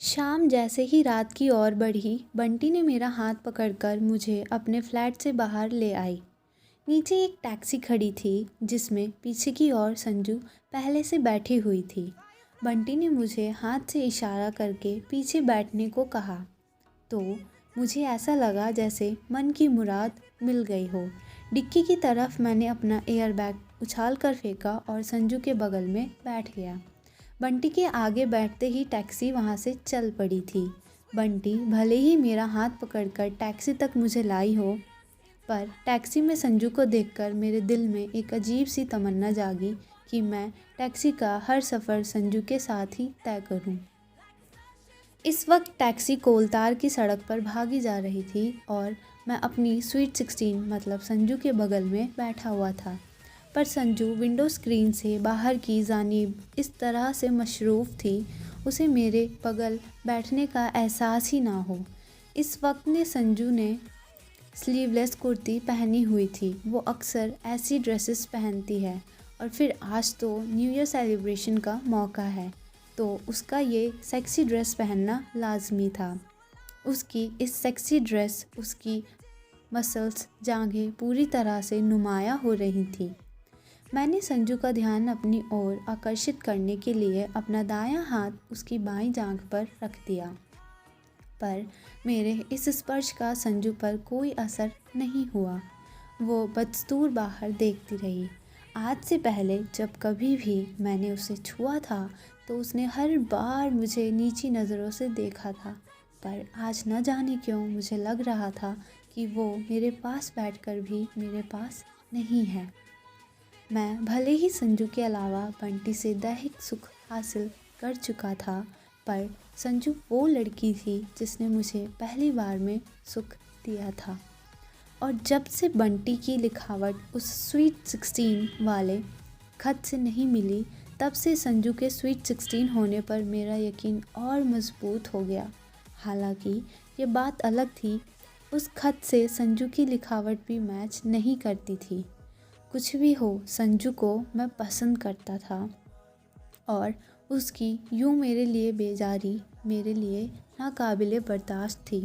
शाम जैसे ही रात की ओर बढ़ी, बंटी ने मेरा हाथ पकड़कर मुझे अपने फ्लैट से बाहर ले आई। नीचे एक टैक्सी खड़ी थी जिसमें पीछे की ओर संजू पहले से बैठी हुई थी। बंटी ने मुझे हाथ से इशारा करके पीछे बैठने को कहा तो मुझे ऐसा लगा जैसे मन की मुराद मिल गई हो। डिक्की की तरफ मैंने अपना एयरबैग उछाल कर फेंका और संजू के बगल में बैठ गया। बंटी के आगे बैठते ही टैक्सी वहाँ से चल पड़ी थी। बंटी भले ही मेरा हाथ पकड़कर टैक्सी तक मुझे लाई हो, पर टैक्सी में संजू को देखकर मेरे दिल में एक अजीब सी तमन्ना जागी कि मैं टैक्सी का हर सफ़र संजू के साथ ही तय करूं। इस वक्त टैक्सी कोलतार की सड़क पर भागी जा रही थी और मैं अपनी स्वीट 16 मतलब संजू के बगल में बैठा हुआ था। पर संजू विंडो स्क्रीन से बाहर की जानिब इस तरह से मशरूफ़ थी, उसे मेरे बगल बैठने का एहसास ही ना हो। इस वक्त ने संजू ने स्लीवलेस कुर्ती पहनी हुई थी। वो अक्सर ऐसी ड्रेसेस पहनती है और फिर आज तो न्यू ईयर सेलिब्रेशन का मौका है, तो उसका ये सेक्सी ड्रेस पहनना लाजमी था। उसकी इस सेक्सी ड्रेस उसकी मसल्स जांघें पूरी तरह से नुमाया हो रही थी। मैंने संजू का ध्यान अपनी ओर आकर्षित करने के लिए अपना दायां हाथ उसकी बाईं जांघ पर रख दिया, पर मेरे इस स्पर्श का संजू पर कोई असर नहीं हुआ। वो बदस्तूर बाहर देखती रही। आज से पहले जब कभी भी मैंने उसे छुआ था तो उसने हर बार मुझे नीची नज़रों से देखा था, पर आज न जाने क्यों मुझे लग रहा था कि वो मेरे पास बैठकर भी मेरे पास नहीं है। मैं भले ही संजू के अलावा बंटी से दैहिक सुख हासिल कर चुका था, पर संजू वो लड़की थी जिसने मुझे पहली बार में सुख दिया था। और जब से बंटी की लिखावट उस स्वीट 16 वाले खत से नहीं मिली, तब से संजू के स्वीट 16 होने पर मेरा यकीन और मजबूत हो गया। हालांकि ये बात अलग थी, उस खत से संजू की लिखावट भी मैच नहीं करती थी। कुछ भी हो, संजू को मैं पसंद करता था और उसकी यूँ मेरे लिए बेजारी मेरे लिए नाकाबिले बर्दाश्त थी।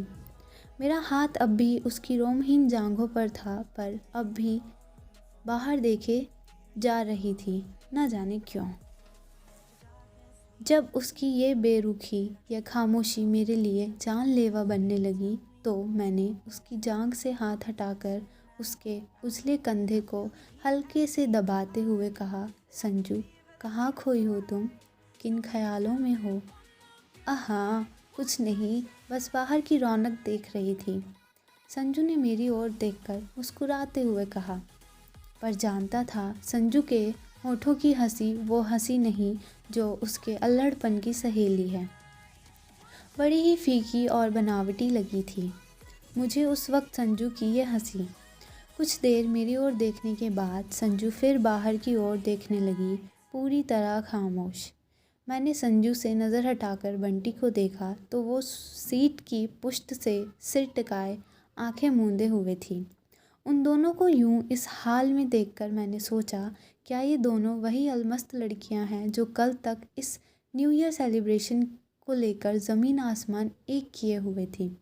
मेरा हाथ अब भी उसकी रोमहीन जांघों पर था, पर अब भी बाहर देखे जा रही थी, न जाने क्यों। जब उसकी ये बेरुखी या खामोशी मेरे लिए जानलेवा बनने लगी, तो मैंने उसकी जांघ से हाथ हटाकर उसके उजले कंधे को हल्के से दबाते हुए कहा, संजू, कहाँ खोई हो तुम? किन ख्यालों में हो? हाँ, कुछ नहीं, बस बाहर की रौनक देख रही थी, संजू ने मेरी ओर देखकर मुस्कुराते हुए कहा। पर जानता था संजू के होठों की हंसी वो हंसी नहीं जो उसके अल्हड़पन की सहेली है। बड़ी ही फीकी और बनावटी लगी थी मुझे उस वक्त संजू की ये हंसी। कुछ देर मेरी ओर देखने के बाद संजू फिर बाहर की ओर देखने लगी, पूरी तरह खामोश। मैंने संजू से नज़र हटाकर बंटी को देखा तो वो सीट की पुश्त से सिर टिकाए आंखें मूंदे हुए थी। उन दोनों को यूं इस हाल में देखकर मैंने सोचा, क्या ये दोनों वही अलमस्त लड़कियां हैं जो कल तक इस न्यू ईयर सेलिब्रेशन को लेकर ज़मीन आसमान एक किए हुए थी।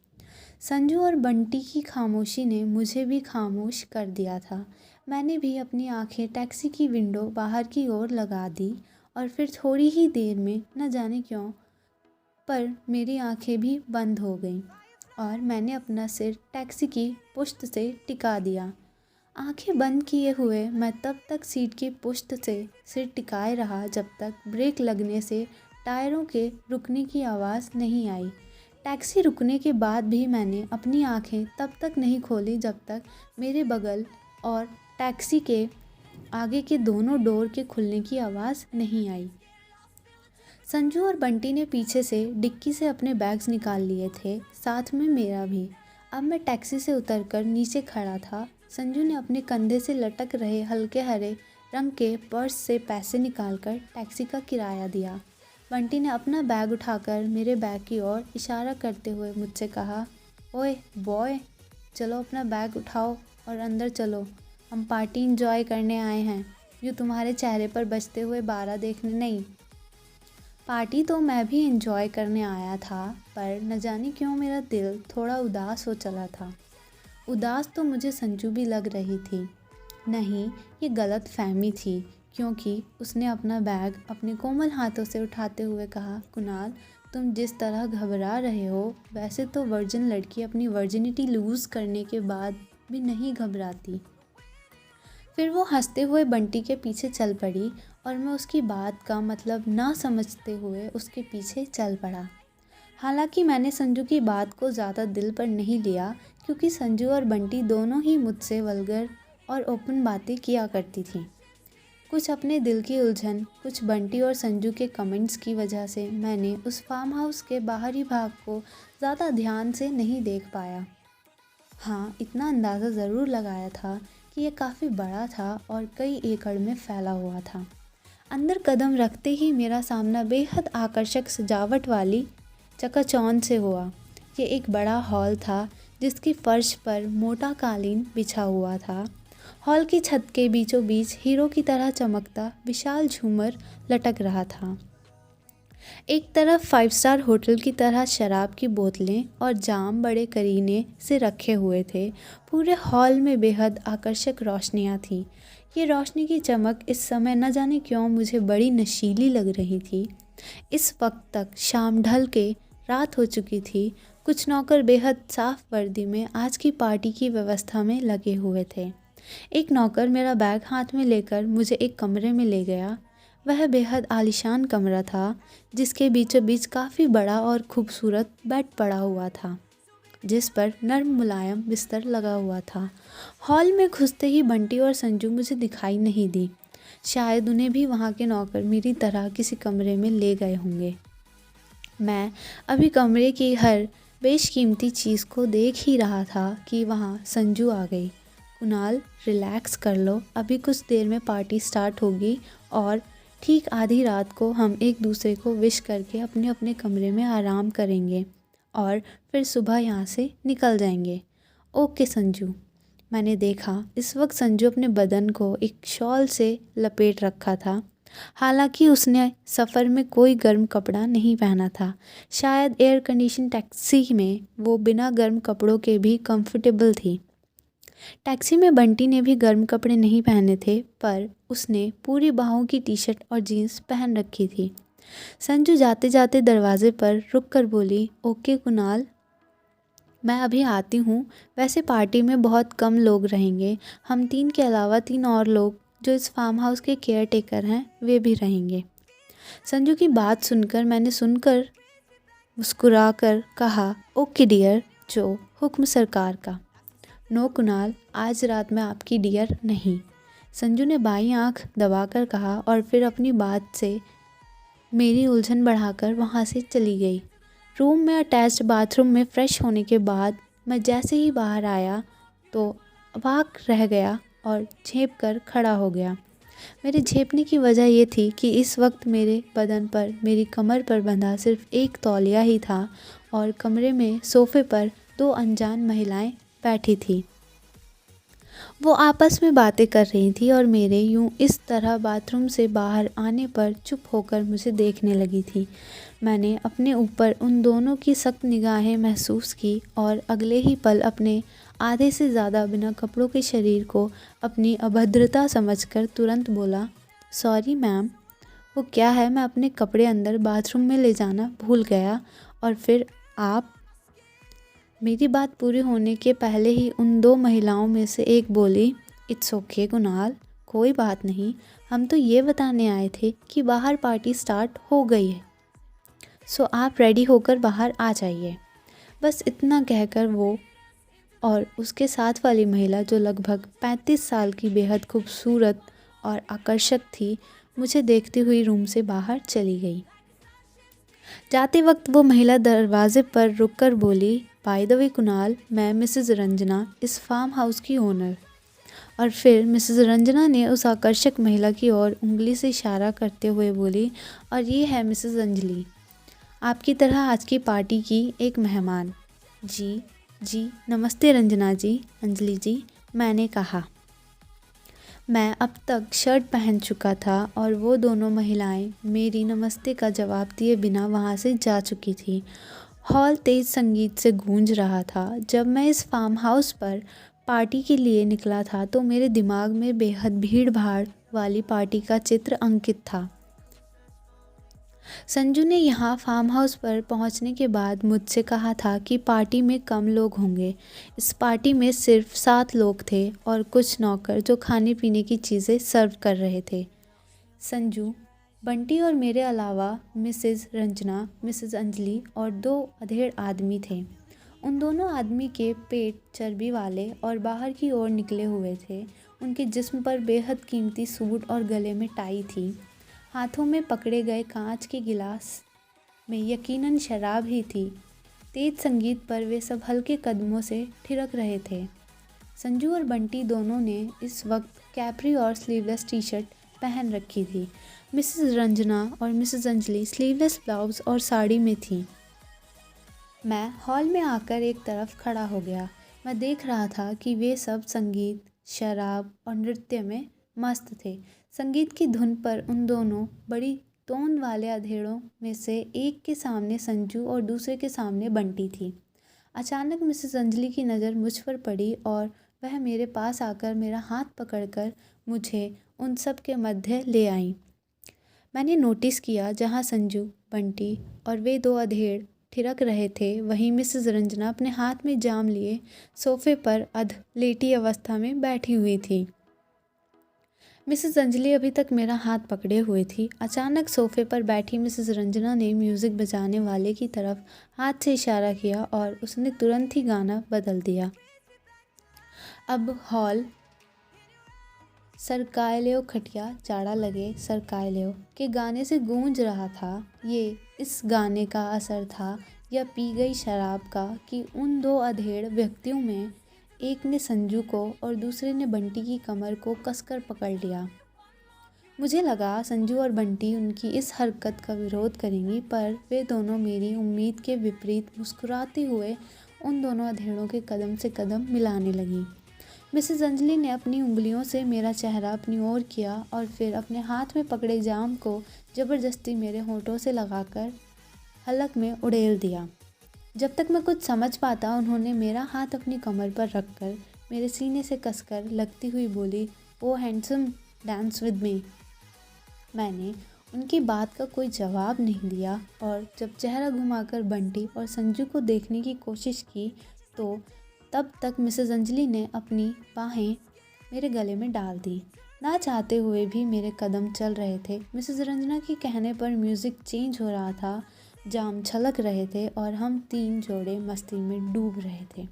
संजू और बंटी की खामोशी ने मुझे भी खामोश कर दिया था। मैंने भी अपनी आंखें टैक्सी की विंडो बाहर की ओर लगा दी और फिर थोड़ी ही देर में न जाने क्यों पर मेरी आंखें भी बंद हो गईं और मैंने अपना सिर टैक्सी की पुश्त से टिका दिया। आंखें बंद किए हुए मैं तब तक सीट की पुश्त से सिर टिकाए रहा जब तक ब्रेक लगने से टायरों के रुकने की आवाज़ नहीं आई। टैक्सी रुकने के बाद भी मैंने अपनी आंखें तब तक नहीं खोली जब तक मेरे बगल और टैक्सी के आगे के दोनों डोर के खुलने की आवाज़ नहीं आई। संजू और बंटी ने पीछे से डिक्की से अपने बैग्स निकाल लिए थे, साथ में मेरा भी। अब मैं टैक्सी से उतरकर नीचे खड़ा था। संजू ने अपने कंधे से लटक रहे हल्के हरे रंग के पर्स से पैसे निकालकर टैक्सी का किराया दिया। बंटी ने अपना बैग उठाकर मेरे बैग की ओर इशारा करते हुए मुझसे कहा, ओए बॉय, चलो अपना बैग उठाओ और अंदर चलो, हम पार्टी इंजॉय करने आए हैं, यूँ तुम्हारे चेहरे पर बजते हुए 12 देखने नहीं। पार्टी तो मैं भी एंजॉय करने आया था, पर न जाने क्यों मेरा दिल थोड़ा उदास हो चला था। उदास तो मुझे संजू भी लग रही थी। नहीं, ये गलत फहमी थी, क्योंकि उसने अपना बैग अपने कोमल हाथों से उठाते हुए कहा, कुणाल, तुम जिस तरह घबरा रहे हो, वैसे तो वर्जिन लड़की अपनी वर्जिनिटी लूज़ करने के बाद भी नहीं घबराती। फिर वो हंसते हुए बंटी के पीछे चल पड़ी और मैं उसकी बात का मतलब ना समझते हुए उसके पीछे चल पड़ा। हालांकि मैंने संजू की बात को ज़्यादा दिल पर नहीं लिया, क्योंकि संजू और बंटी दोनों ही मुझसे वल्गर और ओपन बातें किया करती थीं। कुछ अपने दिल की उलझन, कुछ बंटी और संजू के कमेंट्स की वजह से मैंने उस फार्म हाउस के बाहरी भाग को ज़्यादा ध्यान से नहीं देख पाया। हाँ, इतना अंदाज़ा ज़रूर लगाया था कि यह काफ़ी बड़ा था और कई एकड़ में फैला हुआ था। अंदर कदम रखते ही मेरा सामना बेहद आकर्षक सजावट वाली चकाचौंध से हुआ। ये एक बड़ा हॉल था जिसकी फर्श पर मोटा कालीन बिछा हुआ था। हॉल की छत के बीचों बीच हीरो की तरह चमकता विशाल झूमर लटक रहा था। एक तरफ 5 स्टार होटल की तरह शराब की बोतलें और जाम बड़े करीने से रखे हुए थे। पूरे हॉल में बेहद आकर्षक रोशनियाँ थीं। ये रोशनी की चमक इस समय न जाने क्यों मुझे बड़ी नशीली लग रही थी। इस वक्त तक शाम ढल के रात हो चुकी थी। कुछ नौकर बेहद साफ वर्दी में आज की पार्टी की व्यवस्था में लगे हुए थे। एक नौकर मेरा बैग हाथ में लेकर मुझे एक कमरे में ले गया। वह बेहद आलीशान कमरा था, जिसके बीचों बीच काफ़ी बड़ा और खूबसूरत बेड पड़ा हुआ था, जिस पर नर्म मुलायम बिस्तर लगा हुआ था। हॉल में घुसते ही बंटी और संजू मुझे दिखाई नहीं दी। शायद उन्हें भी वहाँ के नौकर मेरी तरह किसी कमरे में ले गए होंगे। मैं अभी कमरे की हर बेशकीमती चीज़ को देख ही रहा था कि वहाँ संजू आ गई। कुणाल, रिलैक्स कर लो, अभी कुछ देर में पार्टी स्टार्ट होगी और ठीक आधी रात को हम एक दूसरे को विश करके अपने अपने कमरे में आराम करेंगे और फिर सुबह यहाँ से निकल जाएंगे। ओके संजू। मैंने देखा इस वक्त संजू अपने बदन को एक शॉल से लपेट रखा था। हालांकि उसने सफ़र में कोई गर्म कपड़ा नहीं पहना था। शायद एयर कंडीशन टैक्सी में वो बिना गर्म कपड़ों के भी कंफर्टेबल थी। टैक्सी में बंटी ने भी गर्म कपड़े नहीं पहने थे, पर उसने पूरी बाहों की टी शर्ट और जीन्स पहन रखी थी। संजू जाते जाते दरवाजे पर रुक कर बोली, ओके कुणाल, मैं अभी आती हूँ। वैसे पार्टी में बहुत कम लोग रहेंगे। हम 3 के अलावा 3 और लोग जो इस फार्म हाउस के केयर टेकर हैं, वे भी रहेंगे। संजू की बात सुनकर मुस्कुरा कर कहा, ओके डियर, जो हुक्म सरकार का। नो कुणाल, आज रात में आपकी डियर नहीं, संजू ने बाईं आंख दबाकर कहा और फिर अपनी बात से मेरी उलझन बढ़ाकर वहाँ से चली गई। रूम में अटैच्ड बाथरूम में फ़्रेश होने के बाद मैं जैसे ही बाहर आया तो अवाक रह गया और झेप कर खड़ा हो गया। मेरे झेपने की वजह ये थी कि इस वक्त मेरे बदन पर मेरी कमर पर बंधा सिर्फ एक तौलिया ही था और कमरे में सोफ़े पर 2 अनजान महिलाएं बैठी थी। वो आपस में बातें कर रही थी और मेरे यूं इस तरह बाथरूम से बाहर आने पर चुप होकर मुझे देखने लगी थी। मैंने अपने ऊपर उन दोनों की सख्त निगाहें महसूस की और अगले ही पल अपने आधे से ज़्यादा बिना कपड़ों के शरीर को अपनी अभद्रता समझकर तुरंत बोला, सॉरी मैम, वो क्या है, मैं अपने कपड़े अंदर बाथरूम में ले जाना भूल गया। और फिर आप। मेरी बात पूरी होने के पहले ही उन 2 महिलाओं में से एक बोली, इट्स ओके कुणाल, कोई बात नहीं, हम तो ये बताने आए थे कि बाहर पार्टी स्टार्ट हो गई है, सो आप रेडी होकर बाहर आ जाइए। बस इतना कहकर वो और उसके साथ वाली महिला, जो लगभग 35 साल की बेहद खूबसूरत और आकर्षक थी, मुझे देखती हुई रूम से बाहर चली गई। जाते वक्त वो महिला दरवाजे पर रुककर बोली, बाय द वे कुणाल, मैं मिसेज़ रंजना, इस फार्म हाउस की ओनर। और फिर मिसेज़ रंजना ने उस आकर्षक महिला की ओर उंगली से इशारा करते हुए बोली, और ये है मिसेज़ अंजलि, आपकी तरह आज की पार्टी की एक मेहमान। जी नमस्ते रंजना जी, अंजलि जी, मैंने कहा। मैं अब तक शर्ट पहन चुका था और वो दोनों महिलाएं मेरी नमस्ते का जवाब दिए बिना वहाँ से जा चुकी थी। हॉल तेज संगीत से गूंज रहा था। जब मैं इस फार्म हाउस पर पार्टी के लिए निकला था तो मेरे दिमाग में बेहद भीड़ भाड़ वाली पार्टी का चित्र अंकित था। संजू ने यहाँ फार्म हाउस पर पहुँचने के बाद मुझसे कहा था कि पार्टी में कम लोग होंगे। इस पार्टी में सिर्फ 7 लोग थे और कुछ नौकर जो खाने पीने की चीज़ें सर्व कर रहे थे। संजू, बंटी और मेरे अलावा मिसेज़ रंजना, मिसेज़ अंजलि और 2 अधेड़ आदमी थे। उन दोनों आदमी के पेट चर्बी वाले और बाहर की ओर निकले हुए थे। उनके जिस्म पर बेहद कीमती सूट और गले में टाई थी। हाथों में पकड़े गए कांच के गिलास में यकीनन शराब ही थी। तेज संगीत पर वे सब हल्के कदमों से थिरक रहे थे। संजू और बंटी दोनों ने इस वक्त कैप्री और स्लीवलेस टी शर्ट पहन रखी थी। मिसेस रंजना और मिसेस अंजलि स्लीवलेस ब्लाउज और साड़ी में थी। मैं हॉल में आकर एक तरफ खड़ा हो गया। मैं देख रहा था कि वे सब संगीत, शराब और नृत्य में मस्त थे। संगीत की धुन पर उन दोनों बड़ी तोंद वाले अधेड़ों में से एक के सामने संजू और दूसरे के सामने बंटी थी। अचानक मिसेस अंजलि की नज़र मुझ पर पड़ी और वह मेरे पास आकर मेरा हाथ पकड़कर मुझे उन सब के मध्य ले आई। मैंने नोटिस किया जहाँ संजू, बंटी और वे 2 अधेड़ थिरक रहे थे, वहीं मिसेस रंजना अपने हाथ में जाम लिए सोफे पर अध लेटी अवस्था में बैठी हुई थी। मिसेस अंजलि अभी तक मेरा हाथ पकड़े हुए थी। अचानक सोफे पर बैठी मिसेस रंजना ने म्यूज़िक बजाने वाले की तरफ हाथ से इशारा किया और उसने तुरंत ही गाना बदल दिया। अब हॉल सरकायलेओ खटिया जाड़ा लगे सरकायलेओ के गाने से गूंज रहा था। ये इस गाने का असर था या पी गई शराब का कि उन 2 अधेड़ व्यक्तियों में एक ने संजू को और दूसरे ने बंटी की कमर को कसकर पकड़ लिया। मुझे लगा संजू और बंटी उनकी इस हरकत का विरोध करेंगी, पर वे दोनों मेरी उम्मीद के विपरीत मुस्कुराते हुए उन दोनों अधेड़ों के कदम से कदम मिलाने लगी। मिसेस अंजलि ने अपनी उंगलियों से मेरा चेहरा अपनी ओर किया और फिर अपने हाथ में पकड़े जाम को ज़बरदस्ती मेरे होठों से लगाकर हलक में उड़ेल दिया। जब तक मैं कुछ समझ पाता उन्होंने मेरा हाथ अपनी कमर पर रखकर मेरे सीने से कसकर लगती हुई बोली, ओ हैंडसम, डांस विद मी। मैंने उनकी बात का कोई जवाब नहीं दिया और जब चेहरा घुमाकर बंटी और संजू को देखने की कोशिश की तो तब तक मिसेस अंजलि ने अपनी बाहें मेरे गले में डाल दी। ना चाहते हुए भी मेरे कदम चल रहे थे। मिसेस रंजना के कहने पर म्यूज़िक चेंज हो रहा था, जाम छलक रहे थे और हम 3 जोड़े मस्ती में डूब रहे थे।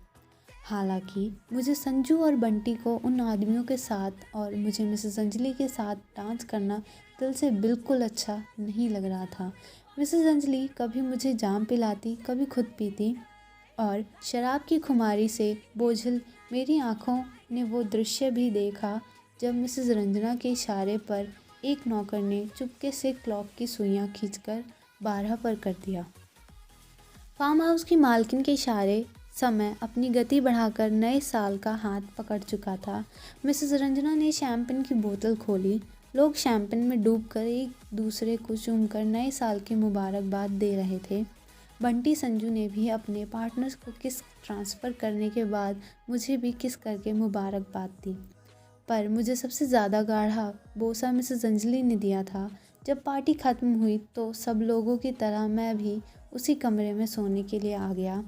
हालांकि मुझे संजू और बंटी को उन आदमियों के साथ और मुझे मिसेस अंजलि के साथ डांस करना दिल से बिल्कुल अच्छा नहीं लग रहा था। मिसेस अंजलि कभी मुझे जाम पिलाती, कभी खुद पीती और शराब की खुमारी से बोझिल मेरी आँखों ने वो दृश्य भी देखा जब मिसेस रंजना के इशारे पर एक नौकर ने चुपके से क्लॉक की सुइयां खींचकर 12 पर कर दिया। फार्म हाउस की मालकिन के इशारे समय अपनी गति बढ़ाकर नए साल का हाथ पकड़ चुका था। मिसेस रंजना ने शैम्पेन की बोतल खोली। लोग शैम्पेन में डूबकर एक दूसरे को चूमकर नए साल की मुबारकबाद दे रहे थे। बंटी संजू ने भी अपने पार्टनर्स को किस ट्रांसफ़र करने के बाद मुझे भी किस करके मुबारकबाद दी, पर मुझे सबसे ज़्यादा गाढ़ा बोसा मिसेस अंजलि ने दिया था। जब पार्टी ख़त्म हुई तो सब लोगों की तरह मैं भी उसी कमरे में सोने के लिए आ गया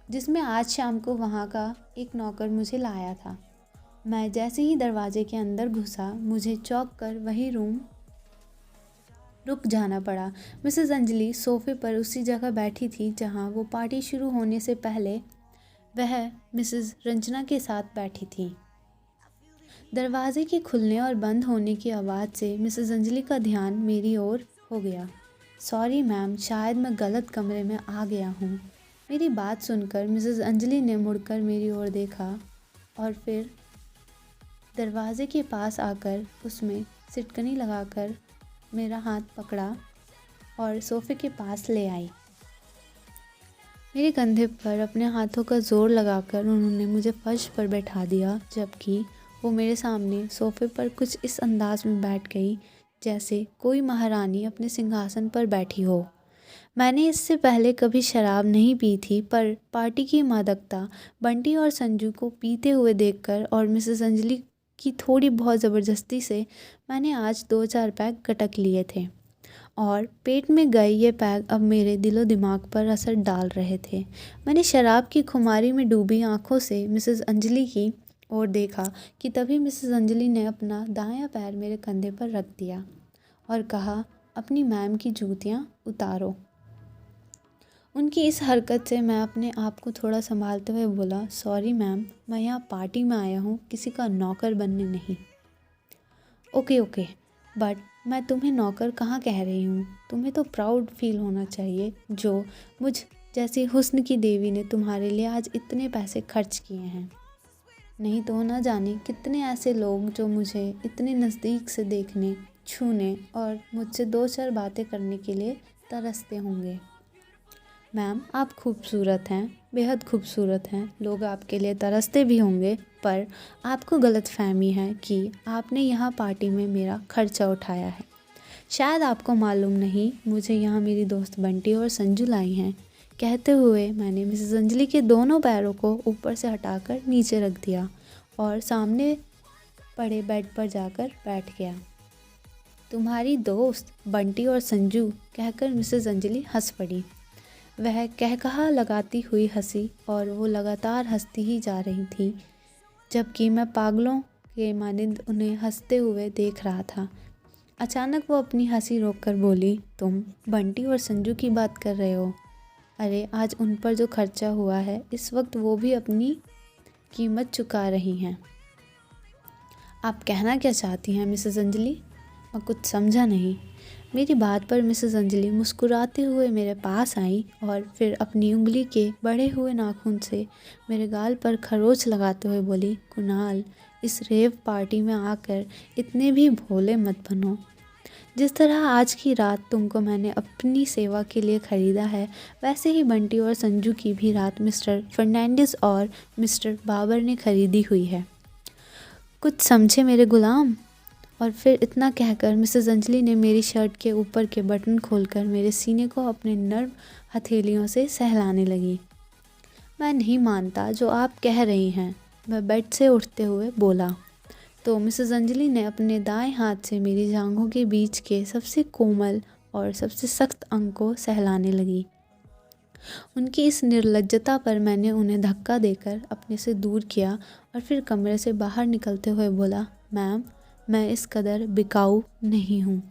जिसमें आज शाम को वहाँ का एक नौकर मुझे लाया था। मैं जैसे ही दरवाजे के अंदर घुसा मुझे चौंक कर वही रूम रुक जाना पड़ा। मिसेस अंजलि सोफे पर उसी जगह बैठी थी जहाँ वो पार्टी शुरू होने से पहले वह मिसेस रंजना के साथ बैठी थी। दरवाजे के खुलने और बंद होने की आवाज़ से मिसेस अंजलि का ध्यान मेरी ओर हो गया। सॉरी मैम, शायद मैं गलत कमरे में आ गया हूँ। मेरी बात सुनकर मिसेस अंजलि ने मुड़कर मेरी ओर देखा और फिर दरवाजे के पास आकर उसमें सिटकनी लगाकर मेरा हाथ पकड़ा और सोफे के पास ले आई। मेरे कंधे पर अपने हाथों का जोर लगाकर उन्होंने मुझे फर्श पर बैठा दिया, जबकि वो मेरे सामने सोफ़े पर कुछ इस अंदाज में बैठ गई जैसे कोई महारानी अपने सिंहासन पर बैठी हो। मैंने इससे पहले कभी शराब नहीं पी थी, पर पार्टी की मादकता बंटी और संजू को पीते हुए देखकर और मिसेस अंजलि की थोड़ी बहुत ज़बरदस्ती से मैंने आज 2-4 पैक गटक लिए थे और पेट में गए ये पैक अब मेरे दिलो दिमाग पर असर डाल रहे थे। मैंने शराब की खुमारी में डूबी आंखों से मिसेस अंजलि की ओर देखा कि तभी मिसेस अंजलि ने अपना दायां पैर मेरे कंधे पर रख दिया और कहा, अपनी मैम की जूतियाँ उतारो। उनकी इस हरकत से मैं अपने आप को थोड़ा संभालते हुए बोला, सॉरी मैम, मैं यहाँ पार्टी में आया हूँ, किसी का नौकर बनने नहीं। ओके, बट मैं तुम्हें नौकर कहाँ कह रही हूँ। तुम्हें तो प्राउड फील होना चाहिए जो मुझ जैसी हुस्न की देवी ने तुम्हारे लिए आज इतने पैसे खर्च किए हैं। नहीं तो ना जाने कितने ऐसे लोग जो मुझे इतने नज़दीक से देखने, छूने और मुझसे 2-4 बातें करने के लिए तरसते होंगे। मैम, आप खूबसूरत हैं, बेहद खूबसूरत हैं। लोग आपके लिए तरसते भी होंगे, पर आपको गलतफहमी है कि आपने यहाँ पार्टी में मेरा खर्चा उठाया है। शायद आपको मालूम नहीं, मुझे यहाँ मेरी दोस्त बंटी और संजू लाई हैं। कहते हुए मैंने मिसेस अंजलि के दोनों पैरों को ऊपर से हटाकर नीचे रख दिया और सामने पड़े बेड पर जाकर बैठ गया। तुम्हारी दोस्त बंटी और संजू कहकर मिसेस अंजलि हंस पड़ी। वह कहकहा लगाती हुई हंसी और वो लगातार हंसती ही जा रही थी, जबकि मैं पागलों के मानिंद उन्हें हंसते हुए देख रहा था। अचानक वो अपनी हंसी रोककर बोली, तुम बंटी और संजू की बात कर रहे हो? अरे, आज उन पर जो खर्चा हुआ है, इस वक्त वो भी अपनी कीमत चुका रही हैं। आप कहना क्या चाहती हैं मिसेस अंजलि? मैं कुछ समझा नहीं। मेरी बात पर मिसेस अंजलि मुस्कुराते हुए मेरे पास आई और फिर अपनी उंगली के बढ़े हुए नाखून से मेरे गाल पर खरोंच लगाते हुए बोली, कुणाल, इस रेव पार्टी में आकर इतने भी भोले मत बनो। जिस तरह आज की रात तुमको मैंने अपनी सेवा के लिए ख़रीदा है, वैसे ही बंटी और संजू की भी रात मिस्टर फर्नांडिस और मिस्टर बाबर ने खरीदी हुई है। कुछ समझे मेरे गुलाम? और फिर इतना कहकर मिसेस अंजलि ने मेरी शर्ट के ऊपर के बटन खोलकर मेरे सीने को अपने नर्म हथेलियों से सहलाने लगी। मैं नहीं मानता जो आप कह रही हैं, मैं बेड से उठते हुए बोला। तो मिसेस अंजलि ने अपने दाएं हाथ से मेरी जांघों के बीच के सबसे कोमल और सबसे सख्त अंग को सहलाने लगी। उनकी इस निर्लज्जता पर मैंने उन्हें धक्का देकर अपने से दूर किया और फिर कमरे से बाहर निकलते हुए बोला, मैम, मैं इस कदर बिकाऊ नहीं हूँ।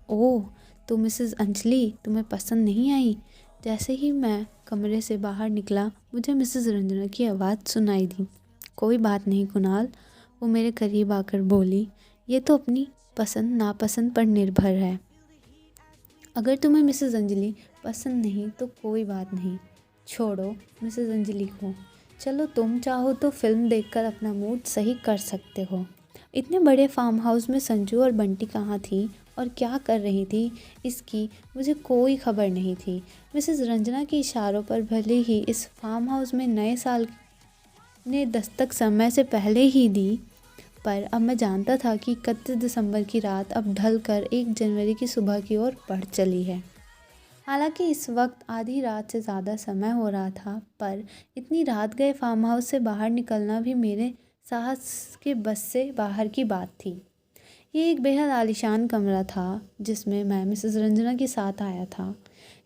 ओह, तो मिसेस अंजलि तुम्हें पसंद नहीं आई? जैसे ही मैं कमरे से बाहर निकला, मुझे मिसेस रंजना की आवाज़ सुनाई दी। कोई बात नहीं कुणाल, वो मेरे करीब आकर बोली, ये तो अपनी पसंद नापसंद पर निर्भर है। अगर तुम्हें मिसेस अंजलि पसंद नहीं तो कोई बात नहीं, छोड़ो मिसेस अंजलि को। चलो, तुम चाहो तो फिल्म देखकर अपना मूड सही कर सकते हो। इतने बड़े फार्म हाउस में संजू और बंटी कहाँ थी और क्या कर रही थी, इसकी मुझे कोई खबर नहीं थी। मिसेस रंजना के इशारों पर भले ही इस फार्म हाउस में नए साल ने दस्तक समय से पहले ही दी, पर अब मैं जानता था कि 31 दिसंबर की रात अब ढल कर 1 जनवरी की सुबह की ओर बढ़ चली है। हालांकि इस वक्त आधी रात से ज़्यादा समय हो रहा था, पर इतनी रात गए फार्म हाउस से बाहर निकलना भी मेरे साहस के बस से बाहर की बात थी। ये एक बेहद आलीशान कमरा था जिसमें मैं मिसेस रंजना के साथ आया था।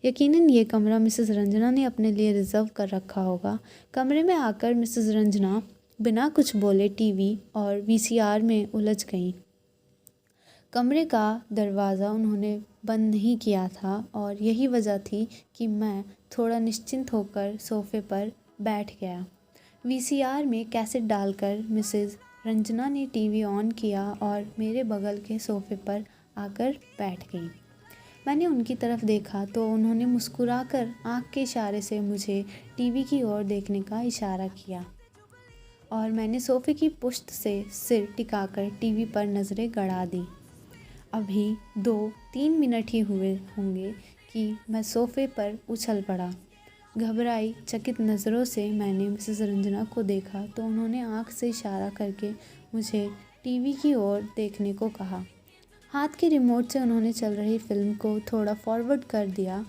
यकीनन ये कमरा मिसेस रंजना ने अपने लिए रिज़र्व कर रखा होगा। कमरे में आकर मिसेस रंजना बिना कुछ बोले टीवी और वीसीआर में उलझ गईं। कमरे का दरवाज़ा उन्होंने बंद नहीं किया था और यही वजह थी कि मैं थोड़ा निश्चिंत होकर सोफ़े पर बैठ गया। वीसीआर में कैसेट डालकर मिसेस रंजना ने टीवी ऑन किया और मेरे बगल के सोफ़े पर आकर बैठ गई। मैंने उनकी तरफ देखा तो उन्होंने मुस्कुराकर आँख के इशारे से मुझे टीवी की ओर देखने का इशारा किया और मैंने सोफ़े की पुश्त से सिर टिकाकर टीवी पर नज़रें गड़ा दी। अभी 2-3 मिनट ही हुए होंगे कि मैं सोफ़े पर उछल पड़ा। घबराई चकित नज़रों से मैंने मिसेस रंजना को देखा तो उन्होंने आँख से इशारा करके मुझे टीवी की ओर देखने को कहा। हाथ के रिमोट से उन्होंने चल रही फिल्म को थोड़ा फॉरवर्ड कर दिया